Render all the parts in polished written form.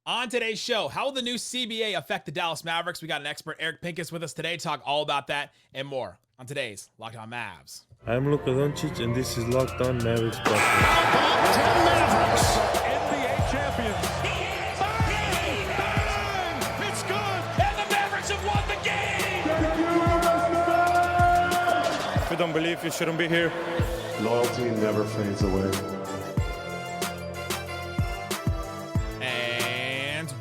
On today's show, how will the new CBA affect the Dallas Mavericks? We got an expert, Eric Pincus, with us today to talk all about that and more on today's Locked On Mavs. I'm Luka Doncic, and this is Locked On Mavericks podcast. Locked On Mavericks, NBA champions. Bang! Bang! It's good, and the Mavericks have won the game. If you don't believe, you shouldn't be here. Loyalty never fades away.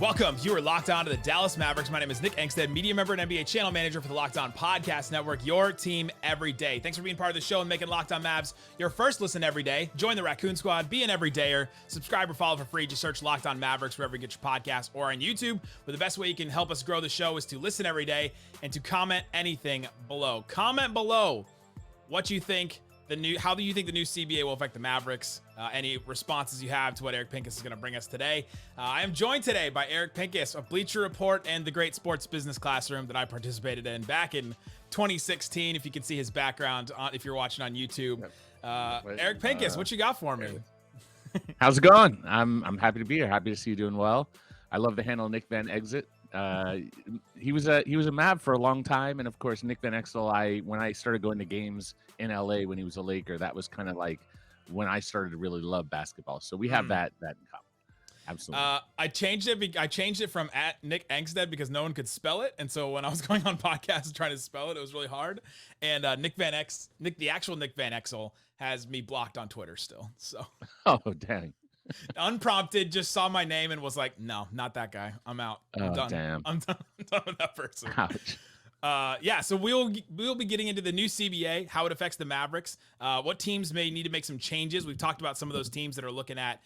Welcome. You are locked on to the Dallas Mavericks. My name is Nick Angstadt, media member and NBA channel manager for the Locked On Podcast Network, your team every day. Thanks for being part of the show and making Locked On Mavs your first listen every day. Join the Raccoon Squad, be an everydayer. Subscribe or follow for free. Just search Locked On Mavericks wherever you get your podcasts or on YouTube. But the best way you can help us grow the show is to listen every day and to comment anything below. Comment below what you think. How do you think the new CBA will affect the Mavericks? Any responses you have to what Eric Pincus is going to bring us today? I am joined today by Eric Pincus of Bleacher Report and the Great Sports Business Classroom that I participated in back in 2016. If you can see his background, if you're watching on YouTube, Eric Pincus, what you got for me? How's it going? I'm happy to be here. Happy to see you doing well. I love the handle Nick Van Exit. He was a Mav for a long time, and of course Nick Van Exel. When I started going to games in LA when he was a Laker, that was kind of like when I started to really love basketball. So we have that in common. Absolutely. I changed it from at Nick Angstadt because no one could spell it, and so when I was going on podcasts trying to spell it, it was really hard. And the actual Nick Van Exel has me blocked on Twitter still. So. Oh dang. Unprompted, just saw my name and was like, no, not that guy. I'm out. I'm done. Damn. I'm done with that person. Ouch. So we'll be getting into the new CBA, how it affects the Mavericks, what teams may need to make some changes. We've talked about some of those teams that are looking at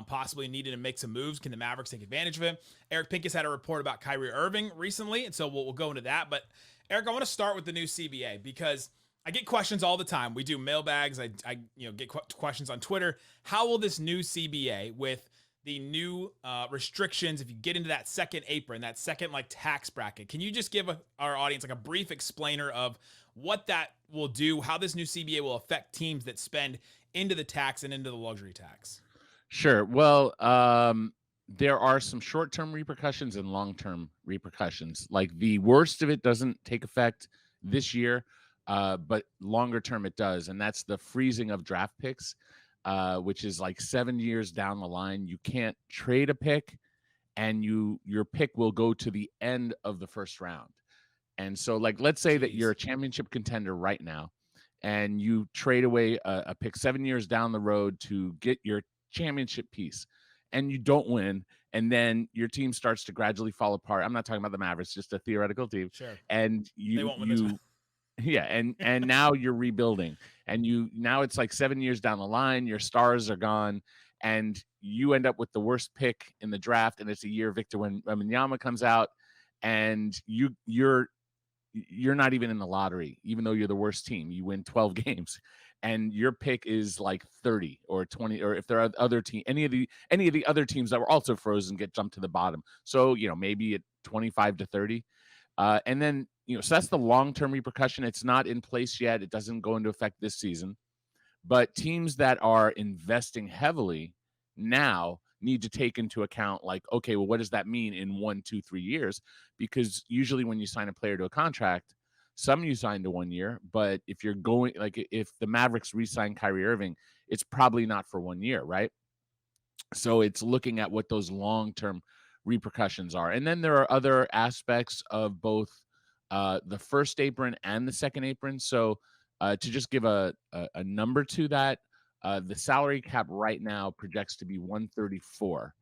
possibly needing to make some moves. Can the Mavericks take advantage of it? Eric Pincus had a report about Kyrie Irving recently, and so we'll go into that. But Eric, I want to start with the new CBA because I get questions all the time. We do mailbags. I get questions on Twitter. How will this new CBA with the new restrictions, if you get into that second apron, that second tax bracket, can you just give our audience a brief explainer of what that will do, how this new CBA will affect teams that spend into the tax and into the luxury tax? Sure. Well, there are some short-term repercussions and long-term repercussions. Like the worst of it doesn't take effect this year. But longer term it does, and that's the freezing of draft picks, which is 7 years down the line. You can't trade a pick, and your pick will go to the end of the first round. And so, let's say that you're a championship contender right now, and you trade away a pick 7 years down the road to get your championship piece, and you don't win, and then your team starts to gradually fall apart. I'm not talking about the Mavericks, just a theoretical team. Sure. And they won't win this one. Yeah, and now you're rebuilding, and now it's 7 years down the line, your stars are gone, and you end up with the worst pick in the draft, and it's a year Victor Wembanyama comes out, and you're not even in the lottery, even though you're the worst team. You win 12 games, and your pick is 30 or 20, or if there are other any of the other teams that were also frozen get jumped to the bottom. So maybe at 25 to 30, and then. So that's the long-term repercussion. It's not in place yet. It doesn't go into effect this season. But teams that are investing heavily now need to take into account, okay, well, what does that mean in 1, 2, 3 years? Because usually when you sign a player to a contract, some you sign to 1 year, but if you're going, if the Mavericks re-sign Kyrie Irving, it's probably not for 1 year, right? So it's looking at what those long-term repercussions are. And then there are other aspects of both the first apron and the second apron. So to just give a number to that, the salary cap right now projects to be 134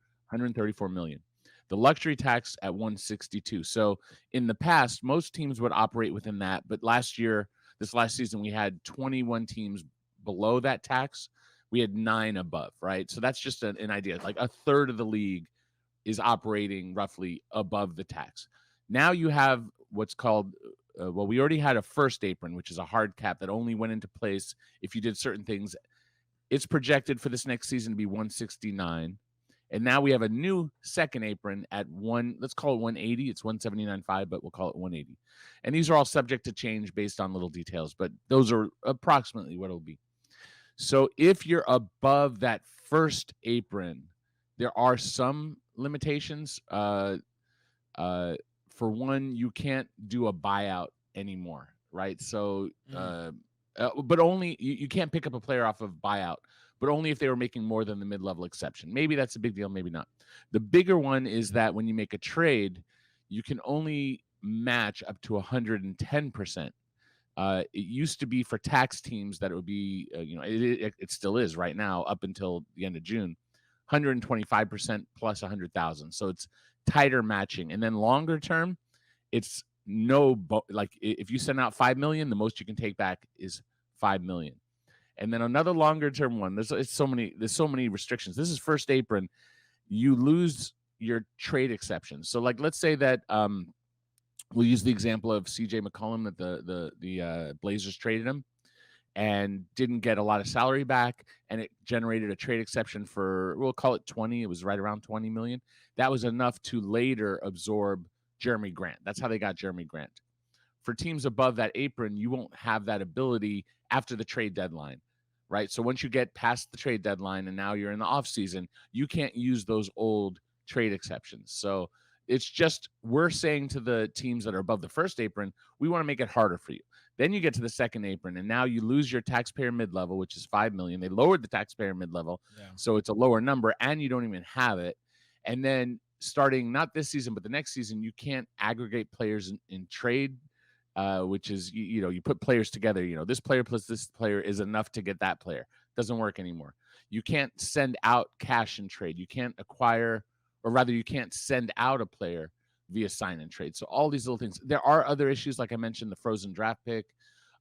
million. The luxury tax at 162. So in the past, most teams would operate within that. But this last season, we had 21 teams below that tax. We had 9 above, right? So that's just an idea. A third of the league is operating roughly above the tax. Now you have what's called, we already had a first apron, which is a hard cap that only went into place if you did certain things. It's projected for this next season to be 169. And now we have a new second apron at let's call it 180. It's 179.5, but we'll call it 180. And these are all subject to change based on little details, but those are approximately what it'll be. So if you're above that first apron, there are some limitations. For one, you can't do a buyout anymore, right? So, but only you can't pick up a player off of buyout, but only if they were making more than the mid-level exception. Maybe that's a big deal, maybe not. The bigger one is that when you make a trade, you can only match up to 110%. It used to be for tax teams that it would be, it still is right now up until the end of June, 125% plus 100,000. So it's tighter matching. And then longer term, it's if you send out 5 million, the most you can take back is 5 million. And then another longer term one, there's so many restrictions. This is first apron. You lose your trade exceptions. So like, let's say that, we'll use the example of CJ McCollum that the Blazers traded him and didn't get a lot of salary back, and it generated a trade exception for, we'll call it 20. It was right around 20 million. That was enough to later absorb Jeremy Grant. That's how they got Jeremy Grant. For teams above that apron, you won't have that ability after the trade deadline, right? So once you get past the trade deadline and now you're in the offseason, you can't use those old trade exceptions. So it's just, we're saying to the teams that are above the first apron, we want to make it harder for you. Then you get to the second apron, and now you lose your taxpayer mid-level, which is 5 million. They lowered the taxpayer mid-level, so it's a lower number, and you don't even have it. And then starting not this season, but the next season, you can't aggregate players in trade, which is, you put players together. This player plus this player is enough to get that player. Doesn't work anymore. You can't send out cash in trade. You can't acquire, or rather, you can't send out a player via sign and trade. So all these little things. There are other issues, like I mentioned, the frozen draft pick.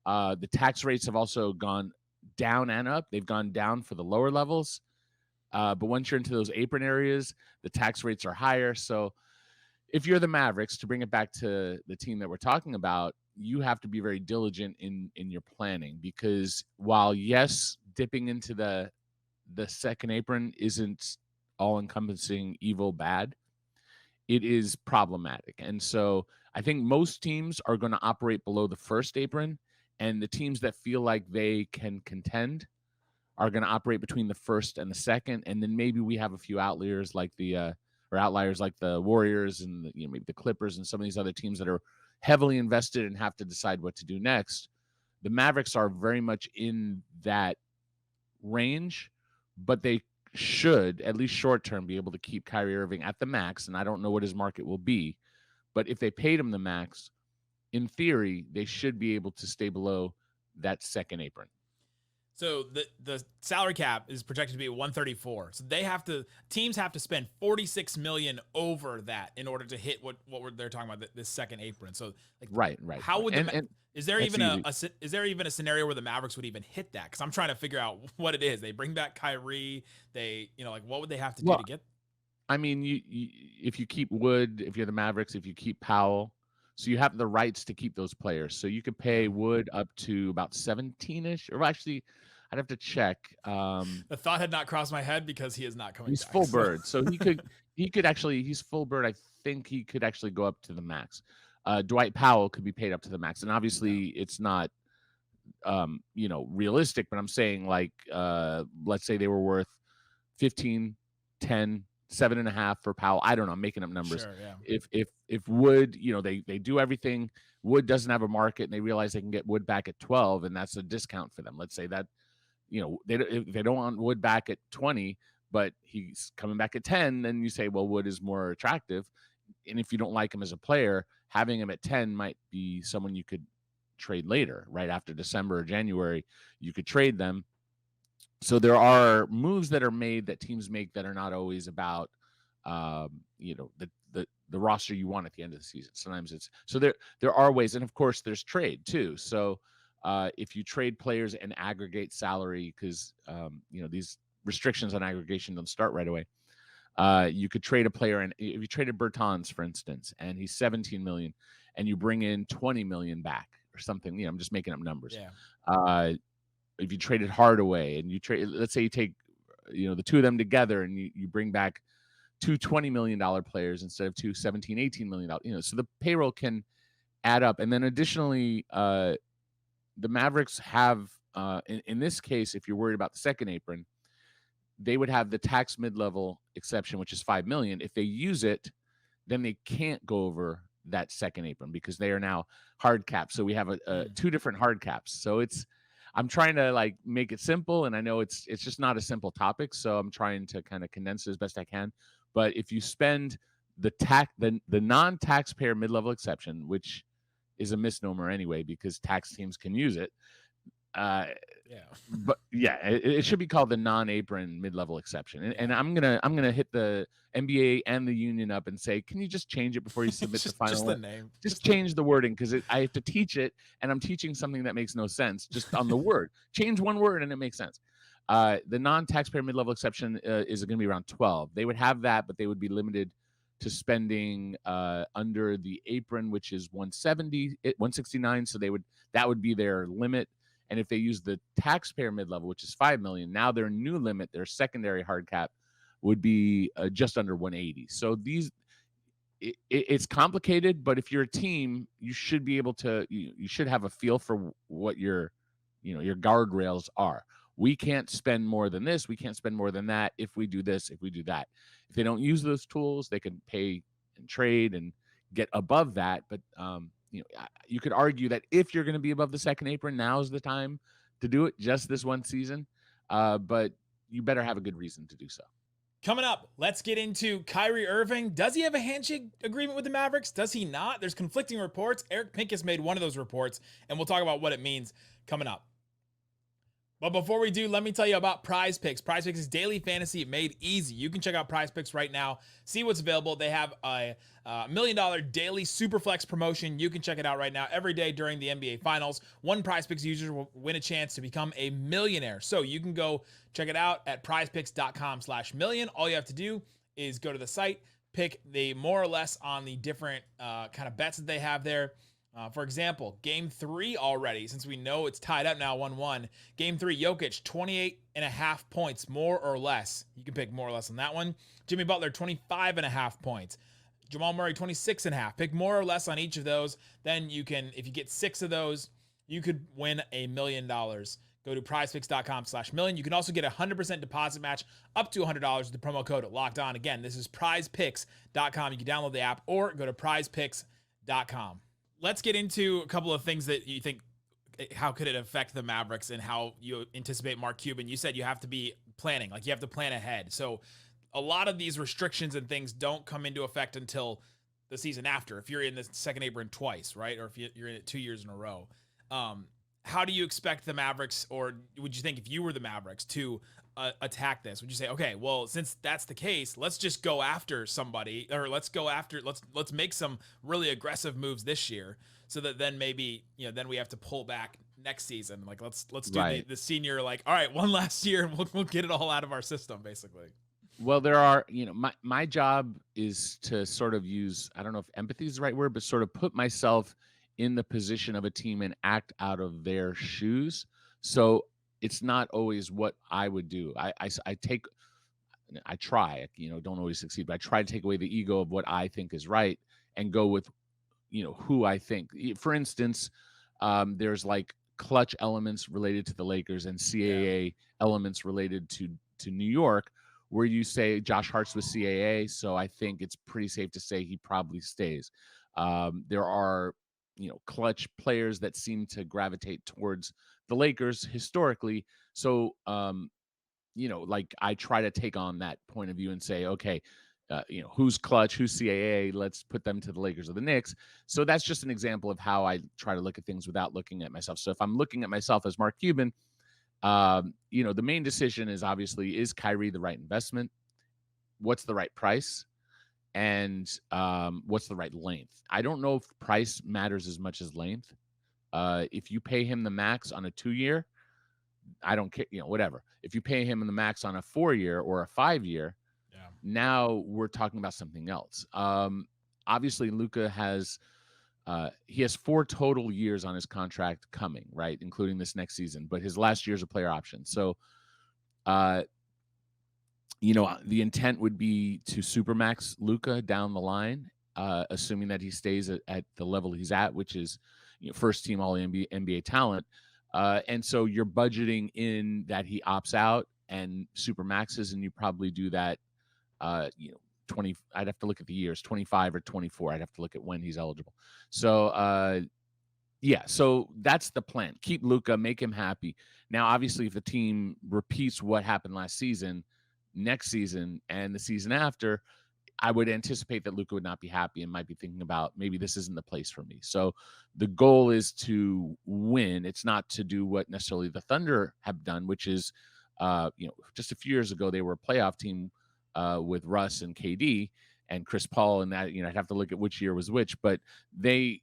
The tax rates have also gone down and up. They've gone down for the lower levels. But once you're into those apron areas, the tax rates are higher. So if you're the Mavericks, to bring it back to the team that we're talking about, you have to be very diligent in your planning, because while, yes, dipping into the second apron isn't all-encompassing evil bad, it is problematic. And so I think most teams are going to operate below the first apron, and the teams that feel like they can contend are going to operate between the first and the second. And then maybe we have a few outliers like outliers like the Warriors and maybe the Clippers and some of these other teams that are heavily invested and have to decide what to do next. The Mavericks are very much in that range, but they should, at least short term, be able to keep Kyrie Irving at the max. And I don't know what his market will be, but if they paid him the max, in theory, they should be able to stay below that second apron. So the salary cap is projected to be 134. So teams have to spend 46 million over that in order to hit what they're talking about, this second apron. So like, right. How would is there even a scenario where the Mavericks would even hit that? Because I'm trying to figure out what it is. They bring back Kyrie. They what would they have to do to get? I mean, if you keep Wood, if you're the Mavericks, if you keep Powell, so you have the rights to keep those players. So you could pay Wood up to about 17-ish, or actually, I'd have to check. The thought had not crossed my head because he is not coming he's back. Full bird. So he could actually, he's full bird. I think he could actually go up to the max. Dwight Powell could be paid up to the max. And obviously it's not, realistic, but I'm saying like, let's say they were worth 15, 10, 7.5 for Powell. I don't know. I'm making up numbers. Sure, yeah. If Wood, they do everything. Wood doesn't have a market, and they realize they can get Wood back at 12, and that's a discount for them. Let's say that, they don't want Wood back at 20, but he's coming back at 10, then you say, well, Wood is more attractive. And if you don't like him as a player, having him at 10 might be someone you could trade later, right after December or January. You could trade them. So there are moves that are made that teams make that are not always about, the roster you want at the end of the season. Sometimes it's so there are ways, and of course there's trade too. So if you trade players and aggregate salary, because these restrictions on aggregation don't start right away. You could trade a player, and if you traded Bertans, for instance, and he's 17 million, and you bring in 20 million back or something. I'm just making up numbers. Yeah. If you traded Hardaway and you trade, let's say you take, the two of them together and you bring back two $20 million players instead of two $17, $18 million, so the payroll can add up. And then additionally, the Mavericks have, in this case, if you're worried about the second apron, they would have the tax mid-level exception, which is $5 million. If they use it, then they can't go over that second apron because they are now hard capped. So we have two different hard caps. So I'm trying to like make it simple, and I know it's just not a simple topic. So I'm trying to kind of condense it as best I can. But if you spend the non-taxpayer mid-level exception, which is a misnomer anyway because tax teams can use it. But yeah, it should be called the non-apron mid-level exception. And I'm gonna hit the NBA and the union up and say, can you just change it before you submit the final? Just the name. Just change the wording because I have to teach it, and I'm teaching something that makes no sense just on the word. Change one word and it makes sense. The non-taxpayer mid-level exception is going to be around 12. They would have that, but they would be limited to spending under the apron, which is 169. So that would be their limit. And if they use the taxpayer mid-level, which is $5 million, now their new limit, their secondary hard cap, would be just under 180. So it's complicated, but if you're a team, you should be able to. You should have a feel for what your guardrails are. We can't spend more than this. We can't spend more than that. If we do this, if we do that, if they don't use those tools, they can pay and trade and get above that. But you could argue that if you're going to be above the second apron, now's the time to do it, just this one season. But you better have a good reason to do so. Coming up, let's get into Kyrie Irving. Does he have a handshake agreement with the Mavericks? Does he not? There's conflicting reports. Eric Pincus made one of those reports, and we'll talk about what it means coming up. But before we do, let me tell you about Prize Picks. Prize Picks is daily fantasy made easy. You can check out Prize Picks right now, see what's available. They have a $1 million daily Superflex promotion. You can check it out right now every day during the NBA Finals. One Prize Picks user will win a chance to become a millionaire. So you can go check it out at prizepicks.com/million. All you have to do is go to the site, pick the more or less on the different kind of bets that they have there. For example, game 3 already, since we know it's tied up now 1-1. Game 3, Jokic, 28.5 points, more or less. You can pick more or less on that one. Jimmy Butler, 25.5 points. Jamal Murray, 26.5. Pick more or less on each of those. Then you can, if you get 6 of those, you could win $1 million. Go to prizepicks.com/million. You can also get a 100% deposit match up to $100 with the promo code Locked On. Again, this is prizepicks.com. You can download the app or go to prizepicks.com. Let's get into a couple of things that you think, how could it affect the Mavericks and how you anticipate Mark Cuban. You said you have to be planning, like you have to plan ahead. So a lot of these restrictions and things don't come into effect until the season after, if you're in the second apron twice, right? Or if you're in it 2 years in a row. How do you expect the Mavericks, or would you think if you were the Mavericks, to attack this? Would you say, okay, well, since that's the case, let's just go after somebody, or let's make some really aggressive moves this year, so that then maybe then we have to pull back next season. Like let's do the senior, like, all right, one last year and we'll get it all out of our system, basically. Well, there are, my job is to sort of use, I don't know if empathy is the right word, but sort of put myself in the position of a team and act out of their shoes. So it's not always what I would do. I try, don't always succeed, but I try to take away the ego of what I think is right and go with, who I think. For instance, there's like clutch elements related to the Lakers and CAA elements related to New York, where you say Josh Hart's with CAA. So I think it's pretty safe to say he probably stays. There are, clutch players that seem to gravitate towards the Lakers historically. So, like I try to take on that point of view and say, okay, who's clutch, who's CAA, let's put them to the Lakers or the Knicks. So that's just an example of how I try to look at things without looking at myself. So if I'm looking at myself as Mark Cuban, the main decision is obviously, is Kyrie the right investment? What's the right price? And what's the right length? I don't know if price matters as much as length. If you pay him the max on a 2-year, I don't care, whatever. If you pay him the max on a 4-year or a 5-year, now we're talking about something else. Obviously, Luka has 4 total years on his contract coming, right, including this next season. But his last year is a player option. So, the intent would be to supermax Luka down the line, assuming that he stays at the level he's at, which is first team all NBA talent. And so you're budgeting in that he opts out and super maxes, and you probably do that. 20. I'd have to look at the years, 25 or 24. I'd have to look at when he's eligible. So yeah, so that's the plan. Keep Luka, make him happy. Now, obviously, if the team repeats what happened last season, next season, and the season after, I would anticipate that Luka would not be happy and might be thinking about maybe this isn't the place for me. So the goal is to win. It's not to do what necessarily the Thunder have done, which is, just a few years ago, they were a playoff team with Russ and KD and Chris Paul, and that, I'd have to look at which year was which, but they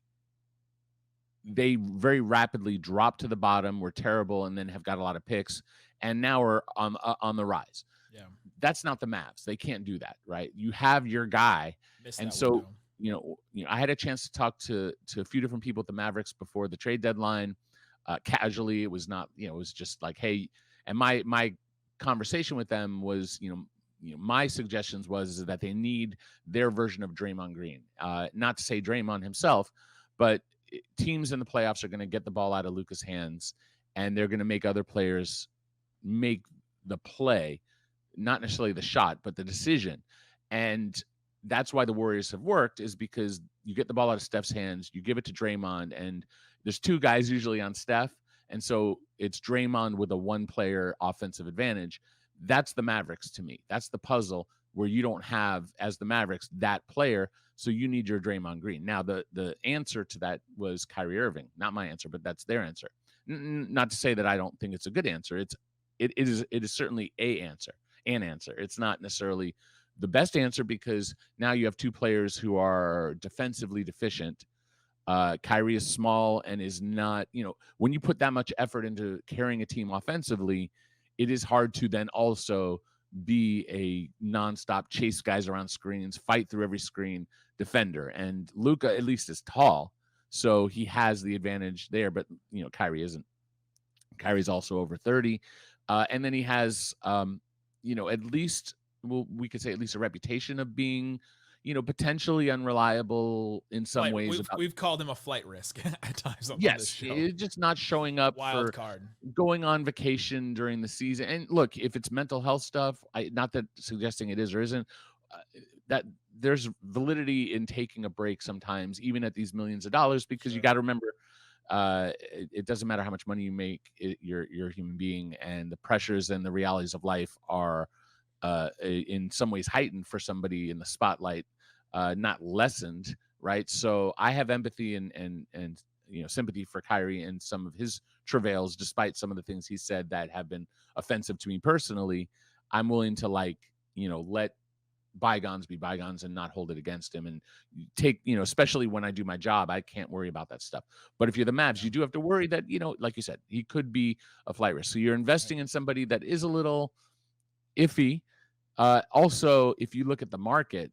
very rapidly dropped to the bottom, were terrible, and then have got a lot of picks, and now are on the rise. Yeah. That's not the Mavs. They can't do that, right? You have your guy. And so, I had a chance to talk to a few different people at the Mavericks before the trade deadline. Casually, it was not, it was just like, hey, and my conversation with them was, my suggestions was that they need their version of Draymond Green. Not to say Draymond himself, but teams in the playoffs are going to get the ball out of Luka's hands, and they're going to make other players make the play, not necessarily the shot, but the decision. And that's why the Warriors have worked, is because you get the ball out of Steph's hands, you give it to Draymond, and there's two guys usually on Steph. And so it's Draymond with a one-player offensive advantage. That's the Mavericks to me. That's the puzzle where you don't have, as the Mavericks, that player. So you need your Draymond Green. Now, the answer to that was Kyrie Irving. Not my answer, but that's their answer. Not to say that I don't think it's a good answer. It is certainly an answer. It's not necessarily the best answer, because now you have two players who are defensively deficient. Kyrie is small and is not, when you put that much effort into carrying a team offensively, it is hard to then also be a nonstop chase guys around screens, fight through every screen defender. And Luka at least is tall, so he has the advantage there. But Kyrie isn't. Kyrie's also over 30, and then he has, at least, well, we could say at least a reputation of being, potentially unreliable in some ways. We've called him a flight risk at times. Yes, just not showing up, wild card, going on vacation during the season. And look, if it's mental health stuff, not that suggesting it is or isn't, that there's validity in taking a break sometimes, even at these millions of dollars, because you got to remember, it doesn't matter how much money you make, you're a human being, and the pressures and the realities of life are in some ways heightened for somebody in the spotlight, not lessened, right? So I have empathy and sympathy for Kyrie and some of his travails, despite some of the things he said that have been offensive to me personally. I'm willing to let bygones be bygones and not hold it against him, and take, especially when I do my job, I can't worry about that stuff. But if you're the Mavs, you do have to worry that, like you said, he could be a flight risk. So you're investing in somebody that is a little iffy. Also, if you look at the market,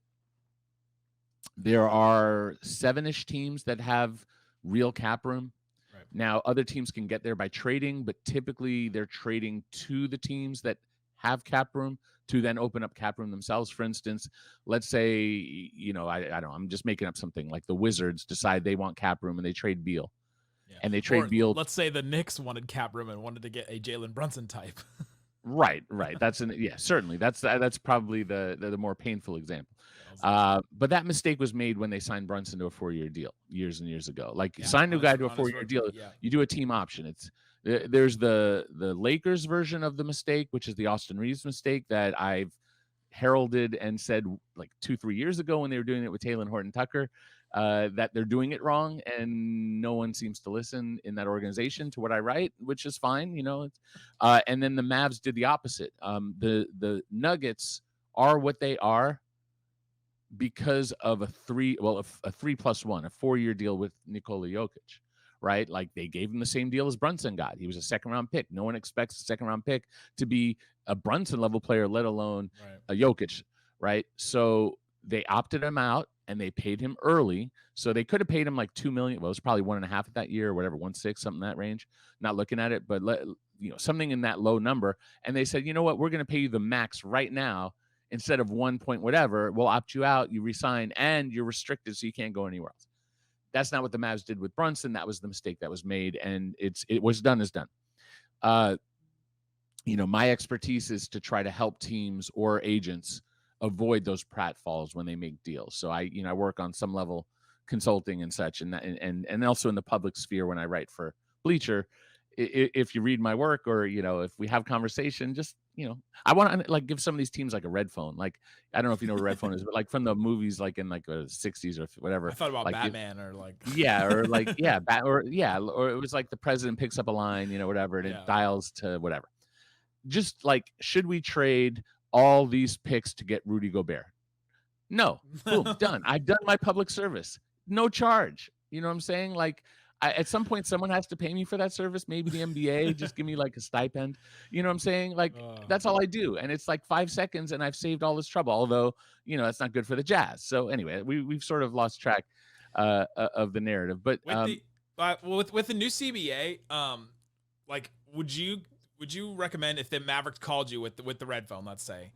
there are 7-ish teams that have real cap room. Right. Now, other teams can get there by trading, but typically they're trading to the teams that have cap room to then open up cap room themselves. For instance, let's say, I don't know, I'm just making up something, like the Wizards decide they want cap room and they trade Beal. Yeah. And they trade Beal. Let's say the Knicks wanted cap room and wanted to get a Jalen Brunson type. Right. That's certainly. That's probably the more painful example. But that mistake was made when they signed Brunson to a 4-year deal years and years ago. Sign a guy to a 4-year deal. Yeah. You do a team option. There's the Lakers version of the mistake, which is the Austin Reeves mistake that I've heralded and said like 2-3 years ago when they were doing it with Taylor Horton Tucker, that they're doing it wrong, and no one seems to listen in that organization to what I write, which is fine, and then the Mavs did the opposite. The Nuggets are what they are because of a 3+1, a 4-year deal with Nikola Jokic, right? Like, they gave him the same deal as Brunson got. He was a second-round pick. No one expects a second-round pick to be a Brunson-level player, let alone a Jokic, right? So they opted him out, and they paid him early. So they could have paid him like $2 million. Well, it was probably 1.5 at that year, or whatever, 1.6, something in that range. Not looking at it, but something in that low number. And they said, you know what, we're going to pay you the max right now instead of 1 point whatever. We'll opt you out, you resign, and you're restricted, so you can't go anywhere else. That's not what the Mavs did with Brunson. That was the mistake that was made, and it was done as done. my expertise is to try to help teams or agents avoid those pratfalls when they make deals. So I work on some level consulting and such, and also in the public sphere when I write for Bleacher. If you read my work, or if we have conversation, just I want to like give some of these teams like a red phone. Like, I don't know if you know what a red phone is, but like from the movies, like in like the 60s or whatever. I thought about like Batman or like yeah, or like or it was like the president picks up a line, whatever, and it dials to whatever. Just like, should we trade all these picks to get Rudy Gobert? No. Boom, done. I've done my public service. No charge. You know what I'm saying? Like, at some point, someone has to pay me for that service. Maybe the NBA, just give me like a stipend. You know what I'm saying? Like, that's all I do. And it's like 5 seconds and I've saved all this trouble. Although, that's not good for the Jazz. So anyway, we've sort of lost track of the narrative. But with the new CBA, like, would you recommend, if the Mavericks called you with the red phone, let's say,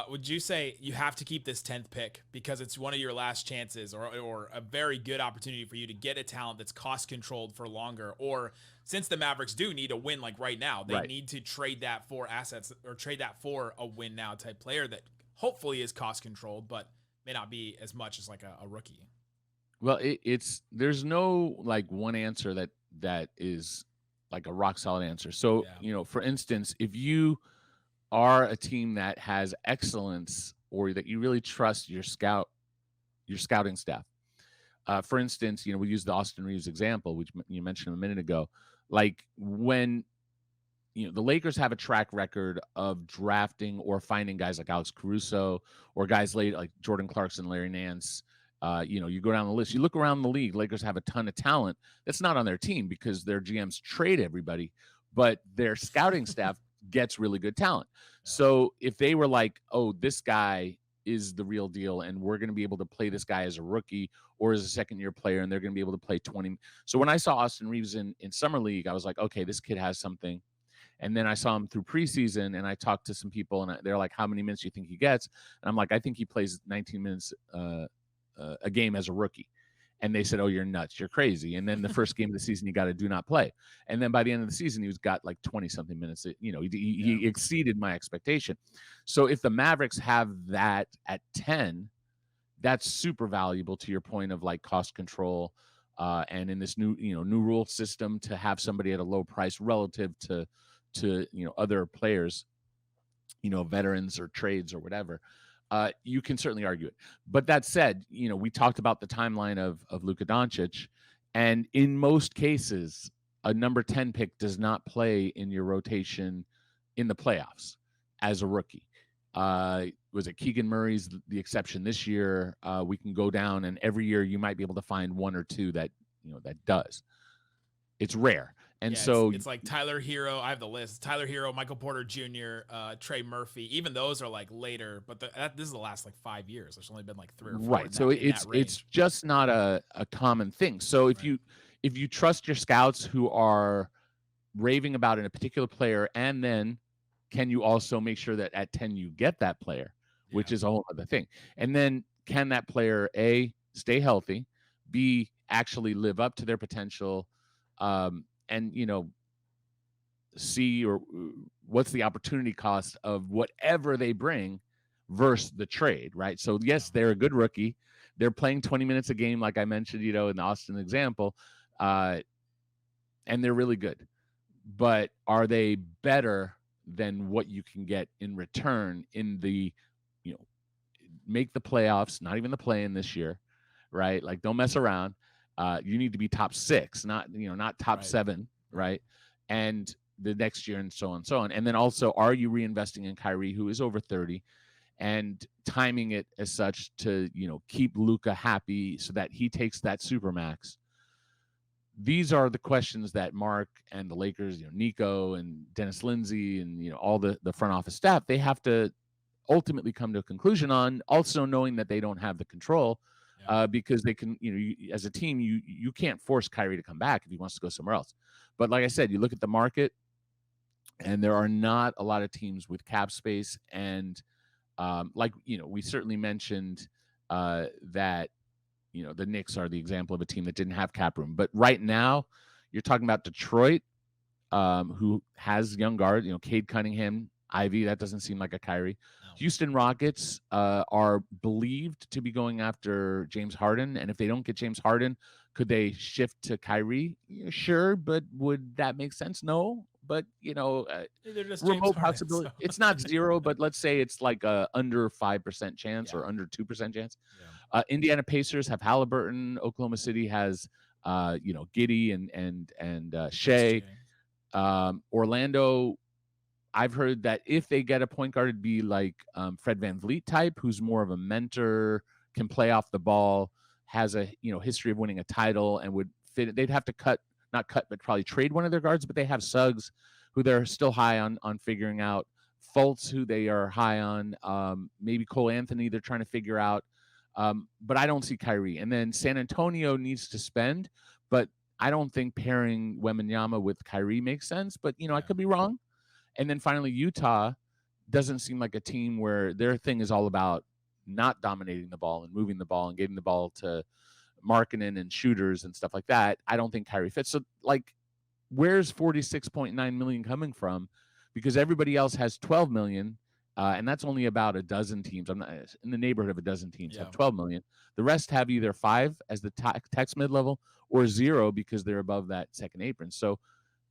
would you say you have to keep this 10th pick because it's one of your last chances, or a very good opportunity for you to get a talent that's cost controlled for longer? Or since the Mavericks do need a win, like right now, they need to trade that for assets, or trade that for a win now type player that hopefully is cost controlled, but may not be as much as like a rookie. Well, there's no like one answer that is like a rock solid answer. So, for instance, if you are a team that has excellence, or that you really trust your scouting staff. For instance, we use the Austin Reeves example, which you mentioned a minute ago. Like, when the Lakers have a track record of drafting or finding guys like Alex Caruso, or guys like Jordan Clarkson, Larry Nance. You go down the list, you look around the league, Lakers have a ton of talent that's not on their team because their GMs trade everybody, but their scouting staff gets really good talent. So if they were like, oh, this guy is the real deal, and we're going to be able to play this guy as a rookie or as a second-year player, and they're going to be able to play 20. So when I saw Austin Reeves in Summer League, I was like, okay, this kid has something. And then I saw him through preseason, and I talked to some people, and they're like, how many minutes do you think he gets? And I'm like, I think he plays 19 minutes a game as a rookie. And they said, oh, you're nuts, you're crazy. And then the first game of the season, you got to do not play. And then by the end of the season, he got like 20 something minutes. He exceeded my expectation. So if the Mavericks have that at 10, that's super valuable, to your point of like cost control. And in this new rule system, to have somebody at a low price relative to other players, veterans or trades or whatever. You can certainly argue it. But that said, we talked about the timeline of Luka Doncic, and in most cases, a number 10 pick does not play in your rotation in the playoffs as a rookie. Was it Keegan Murray's the exception this year? We can go down, and every year you might be able to find one or two that does. It's rare. And so it's like Tyler Hero. I have the list: Tyler Hero, Michael Porter Jr., Trey Murphy. Even those are like later, but this is the last like 5 years. There's only been like 3 or 4. Right. So it's just not a common thing. So if you trust your scouts who are raving about in a particular player, and then can you also make sure that at 10 you get that player, which is a whole other thing. And then can that player A, stay healthy, B, actually live up to their potential, and see or what's the opportunity cost of whatever they bring versus the trade, right? So yes, they're a good rookie. They're playing 20 minutes a game, like I mentioned, in the Austin example, and they're really good. But are they better than what you can get in return in the, make the playoffs, not even the play-in this year, right? Like, don't mess around. You need to be top 6, not top 7, right? And the next year, and so on and so on. And then also, are you reinvesting in Kyrie, who is over 30, and timing it as such to, keep Luka happy so that he takes that supermax? These are the questions that Mark and the Lakers, Nico and Dennis Lindsay and, all the front office staff, they have to ultimately come to a conclusion on, also knowing that they don't have the control. Because they can, as a team, you can't force Kyrie to come back if he wants to go somewhere else. But like I said, you look at the market, and there are not a lot of teams with cap space. And we certainly mentioned that, the Knicks are the example of a team that didn't have cap room. But right now, you're talking about Detroit, who has young guard, Cade Cunningham, Ivy. That doesn't seem like a Kyrie. No. Houston Rockets are believed to be going after James Harden, and if they don't get James Harden, could they shift to Kyrie? Yeah, sure, but would that make sense? No, but They're just James remote Harden, possibility. so. It's not zero, but let's say it's like a under 5% chance Yeah. or under 2% chance. Yeah. Indiana Pacers have Halliburton. Oklahoma City has Giddey and Shea. Orlando, I've heard that if they get a point guard, it'd be like Fred VanVleet type, who's more of a mentor, can play off the ball, has a history of winning a title, and would fit. They'd have to not cut, but probably trade one of their guards. But they have Suggs, who they're still high on figuring out. Fultz, who they are high on. Maybe Cole Anthony, they're trying to figure out. But I don't see Kyrie. And then San Antonio needs to spend, but I don't think pairing Wembanyama with Kyrie makes sense. But I could be wrong. And then finally, Utah doesn't seem like a team where their thing is all about not dominating the ball and moving the ball and getting the ball to Markkanen and shooters and stuff like that. I don't think Kyrie fits. So, where's $46.9 million coming from? Because everybody else has $12 million, and that's only about a dozen teams. I'm not in the neighborhood of a dozen teams have $12 million. The rest have either 5 as the tax mid-level or 0 because they're above that second apron. So,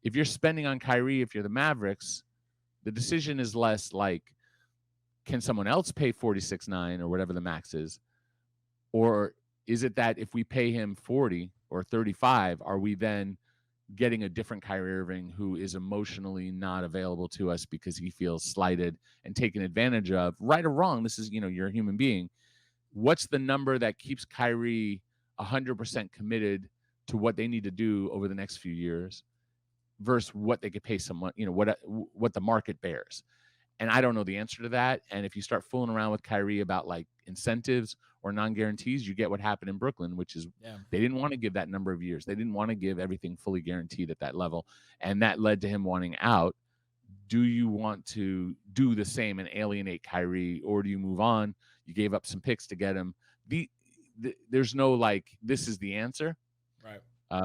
if you're spending on Kyrie, if you're the Mavericks, the decision is less like, can someone else pay 46.9 or whatever the max is? Or is it that if we pay him 40 or 35, are we then getting a different Kyrie Irving who is emotionally not available to us because he feels slighted and taken advantage of? Right or wrong, this is, you're a human being. What's the number that keeps Kyrie 100% committed to what they need to do over the next few years versus what they could pay someone, what the market bears? And I don't know the answer to that. And if you start fooling around with Kyrie about like incentives or non-guarantees, you get what happened in Brooklyn, which is they didn't want to give that number of years. They didn't want to give everything fully guaranteed at that level. And that led to him wanting out. Do you want to do the same and alienate Kyrie, or do you move on? You gave up some picks to get him. There's no this is the answer. Right.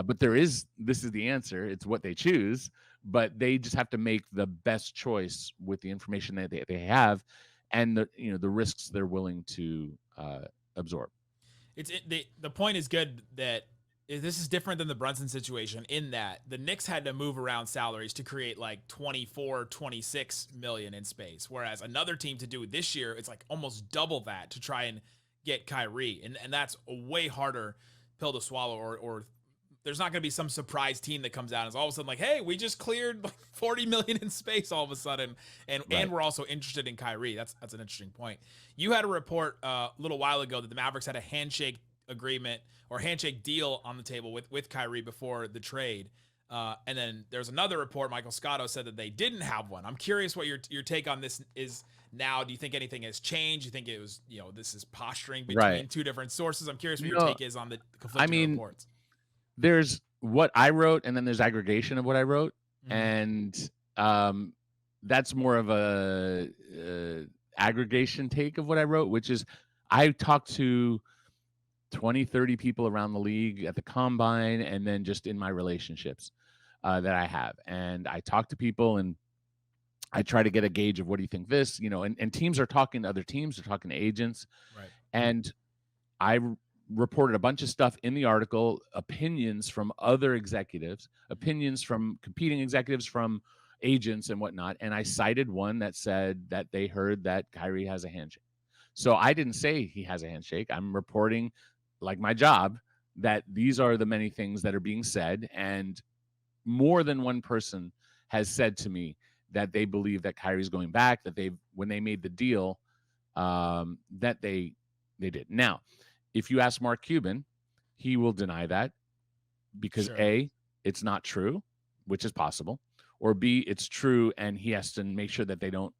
But this is the answer. It's what they choose, but they just have to make the best choice with the information that they have and the risks they're willing to absorb. The point is good that this is different than the Brunson situation in that the Knicks had to move around salaries to create 26 million in space. Whereas another team to do it this year, it's almost double that to try and get Kyrie. And that's a way harder pill to swallow, or there's not going to be some surprise team that comes out and is all of a sudden hey, we just cleared 40 million in space all of a sudden. And we're also interested in Kyrie. That's an interesting point. You had a report a little while ago that the Mavericks had a handshake agreement or handshake deal on the table with Kyrie before the trade. And then there's another report. Michael Scotto said that they didn't have one. I'm curious what your take on this is now. Do you think anything has changed? Do you think it was, this is posturing between two different sources? I'm curious what your take is on the conflicting reports. There's what I wrote, and then there's aggregation of what I wrote. And that's more of a aggregation take of what I wrote, which is I talked to 20, 30 people around the league at the combine and then just in my relationships that I have. And I talk to people and I try to get a gauge of what do you think this, and teams are talking to other teams, they're talking to agents. Right. And I reported a bunch of stuff in the article, opinions from other executives, opinions from competing executives, from agents and whatnot. And I cited one that said that they heard that Kyrie has a handshake. So I didn't say he has a handshake. I'm reporting, like my job, that these are the many things that are being said. And more than one person has said to me that they believe that Kyrie's going back, that when they made the deal, that they did. Now, if you ask Mark Cuban, he will deny that because A, it's not true, which is possible, or B, it's true and he has to make sure that they don't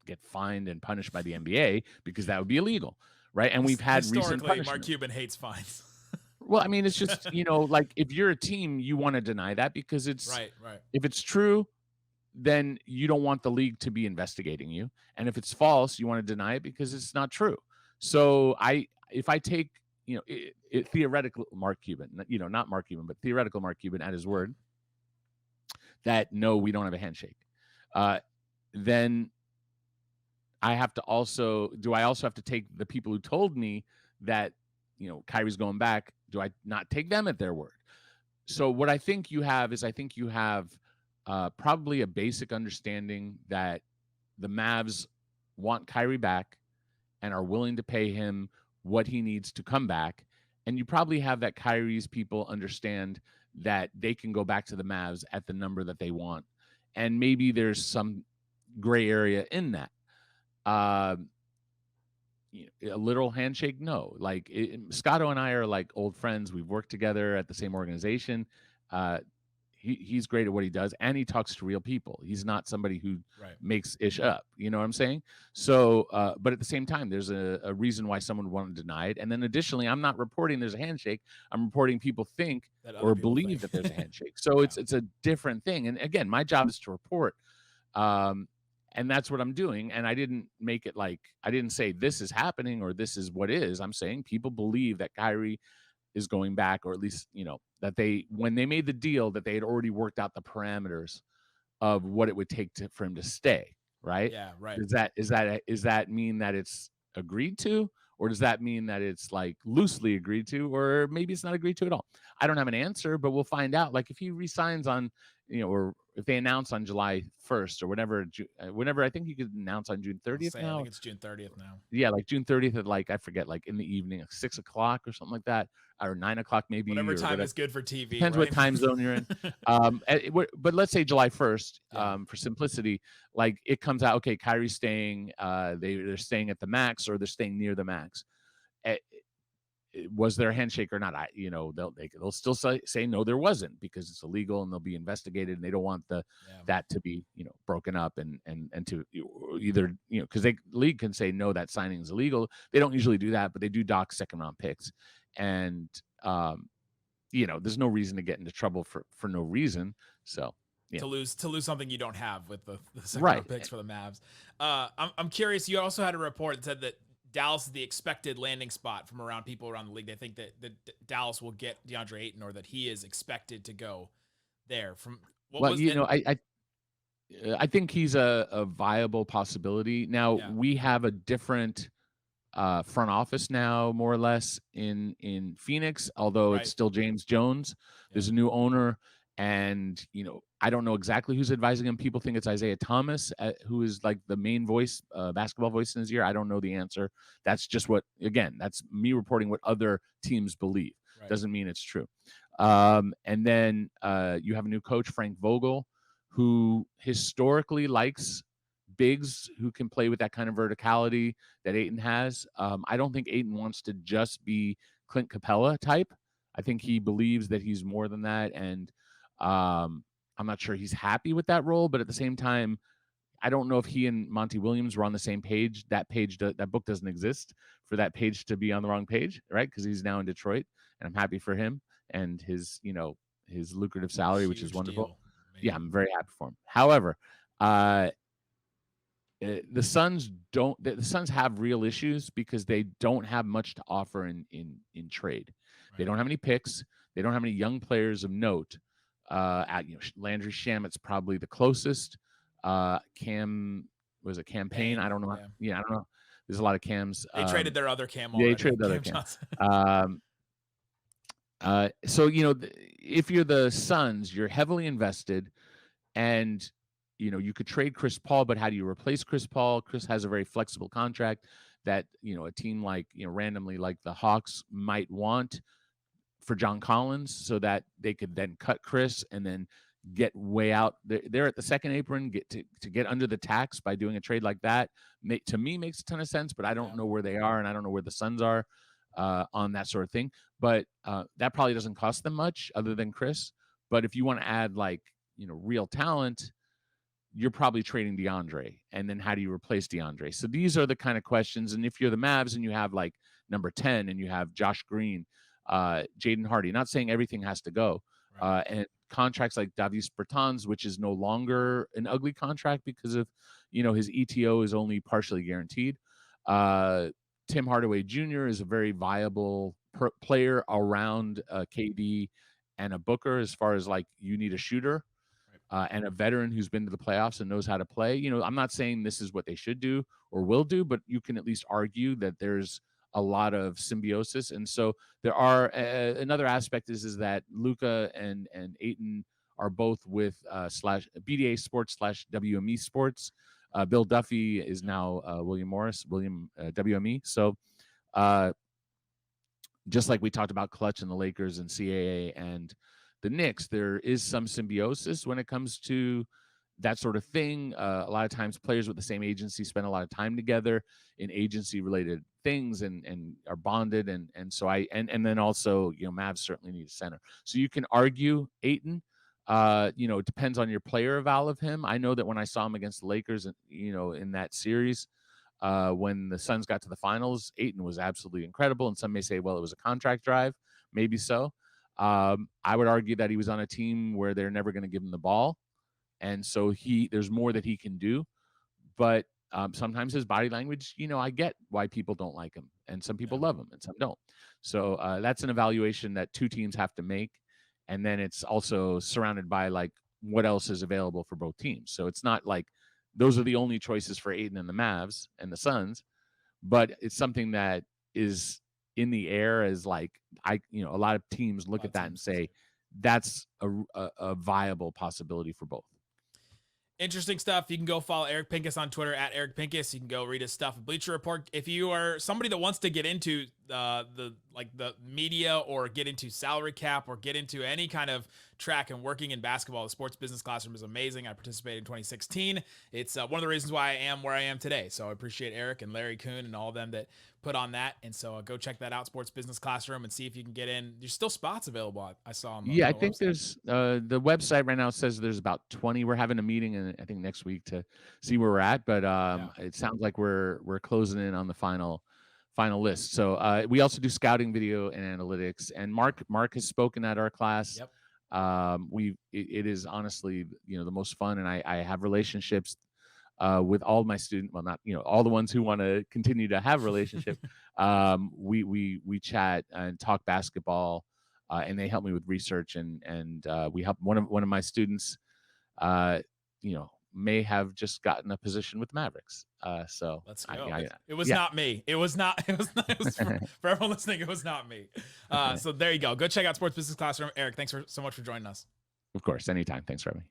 get fined and punished by the NBA because that would be illegal, right? And we've had recent punishment. Mark Cuban hates fines. Well, I mean, it's just, if you're a team, you want to deny that because it's right. If it's true, then you don't want the league to be investigating you. And if it's false, you want to deny it because it's not true. So if I take, theoretical Mark Cuban, not Mark Cuban, but theoretical Mark Cuban at his word, that no, we don't have a handshake. Then I have to also have to take the people who told me that, Kyrie's going back? Do I not take them at their word? So what I think you have is probably a basic understanding that the Mavs want Kyrie back and are willing to pay him what he needs to come back. And you probably have that Kyrie's people understand that they can go back to the Mavs at the number that they want. And maybe there's some gray area in that. A literal handshake, no. Like Scotto and I are like old friends. We've worked together at the same organization. He's great at what he does, and he talks to real people. He's not somebody who makes ish up. You know what I'm saying? So, but at the same time, there's a reason why someone would want to deny it. And then additionally, I'm not reporting there's a handshake. I'm reporting people think or believe that there's a handshake. So it's a different thing. And again, my job is to report. And that's what I'm doing. And I didn't make it like, I didn't say this is happening or this is what is. I'm saying people believe that Kyrie is going back, or at least, that when they made the deal, that they had already worked out the parameters of what it would take for him to stay. Right. Yeah. Right. Does that mean that it's agreed to, or does that mean that it's like loosely agreed to, or maybe it's not agreed to at all? I don't have an answer, but we'll find out. Like if he resigns on, or if they announce on July 1st or whenever, I think you could announce on June 30th now. I think it's June 30th now. Yeah, like June 30th at I forget, like in the evening, like 6 o'clock or something like that, or 9 o'clock maybe. Whatever time is good for TV. Depends what time zone you're in. But let's say July 1st, for simplicity, like it comes out, okay, Kyrie's staying, they're staying at the max, or they're staying near the max. Was there a handshake or not? They'll still say no, there wasn't, because it's illegal and they'll be investigated, and they don't want that to be broken up and to either because the league can say no, that signing is illegal. They don't usually do that, but they do dock second round picks, and there's no reason to get into trouble for no reason. So to lose something you don't have with the second round picks for the Mavs. I'm curious. You also had a report that said that Dallas is the expected landing spot from people around the league. They think that Dallas will get Deandre Ayton, or that he is expected to go there. I think he's a viable possibility. Now we have a different front office now, more or less in Phoenix, although it's still James Jones. There's a new owner, and I don't know exactly who's advising him. People think it's Isaiah Thomas, who is like the main voice, basketball voice in his ear. I don't know the answer. That's just that's me reporting what other teams believe. Doesn't mean it's true. And then you have a new coach, Frank Vogel, who historically likes bigs who can play with that kind of verticality that Ayton has. I don't think Ayton wants to just be Clint Capella type. I think he believes that he's more than that. And I'm not sure he's happy with that role, but at the same time, I don't know if he and Monty Williams were on the same page. That book doesn't exist for that page to be on the wrong page, right? Because he's now in Detroit, and I'm happy for him and his lucrative salary, which is wonderful. Yeah, I'm very happy for him. However, the Suns have real issues because they don't have much to offer in trade. They don't have any picks. They don't have any young players of note. Landry Shamit's probably the closest. Campaign? I don't know. Yeah, I don't know. There's a lot of Cams. They traded their other Cam. They traded the other Cam. So if you're the Suns, you're heavily invested, and you could trade Chris Paul, but how do you replace Chris Paul? Chris has a very flexible contract that a team like randomly like the Hawks might want for John Collins, so that they could then cut Chris and then get way out. They're at the second apron, get under the tax by doing a trade like that. To me, makes a ton of sense, but I don't know where they are, and I don't know where the Suns are on that sort of thing. But that probably doesn't cost them much other than Chris. But if you want to add real talent, you're probably trading Deandre, and then how do you replace Deandre? So these are the kind of questions. And if you're the Mavs and you have like number 10 and you have Josh Green, Jaden Hardy, not saying everything has to go, and contracts like Davis Bertans, which is no longer an ugly contract because of his ETO is only partially guaranteed. Tim Hardaway Jr. is a very viable player around KD and a Booker, as far as you need a shooter. and a veteran who's been to the playoffs and knows how to play. You know, I'm not saying this is what they should do or will do, but you can at least argue that there's a lot of symbiosis. And so there are another aspect is that Luka and Ayton are both with slash BDA Sports slash WME Sports. Bill Duffy is now William WME. So just like we talked about Clutch and the Lakers and CAA and the Knicks, there is some symbiosis when it comes to that sort of thing. A lot of times players with the same agency spend a lot of time together in agency related things and are bonded. And so and then also, you know, Mavs certainly need a center. So you can argue Ayton, you know, it depends on your player eval of him. I know that when I saw him against the Lakers, you know, in that series, when the Suns got to the finals, Ayton was absolutely incredible. And some may say, well, it was a contract drive. Maybe so. I would argue that he was on a team where they're never going to give him the ball. And so there's more that he can do. But sometimes his body language, you know, I get why people don't like him. And some people love him and some don't. So that's an evaluation that two teams have to make. And then it's also surrounded by, like, what else is available for both teams. So it's not like those are the only choices for Ayton and the Mavs and the Suns. But it's something that is in the air as, like, you know, a lot of teams look at that and say that's a viable possibility for both. Interesting stuff. You can go follow Eric Pincus on Twitter at Eric Pincus. You can go read his stuff at Bleacher Report. If you are somebody that wants to get into the media or get into salary cap or get into any kind of track and working in basketball, the Sports Business Classroom is amazing. I participated in 2016. It's one of the reasons why I am where I am today. So I appreciate Eric and Larry Kuhn and all of them that put on that. And so go check that out, Sports Business Classroom, and see if you can get in. There's still spots available. I saw them. Yeah, I think there's the website right now says there's about 20. We're having a meeting, and I think next week to see where we're at. But it sounds like we're closing in on the final list. So we also do scouting, video, and analytics. And Mark has spoken at our class. Yep. It is honestly, you know, the most fun, and I have relationships with all my students. Well, not, you know, all the ones who want to continue to have relationship. We chat and talk basketball, and they help me with research, and we help one of my students, you know, may have just gotten a position with Mavericks. So let's go. It was not me. It was for everyone listening. It was not me. So there you go. Go check out Sports Business Classroom. Eric, thanks so much for joining us. Of course, anytime. Thanks for having me.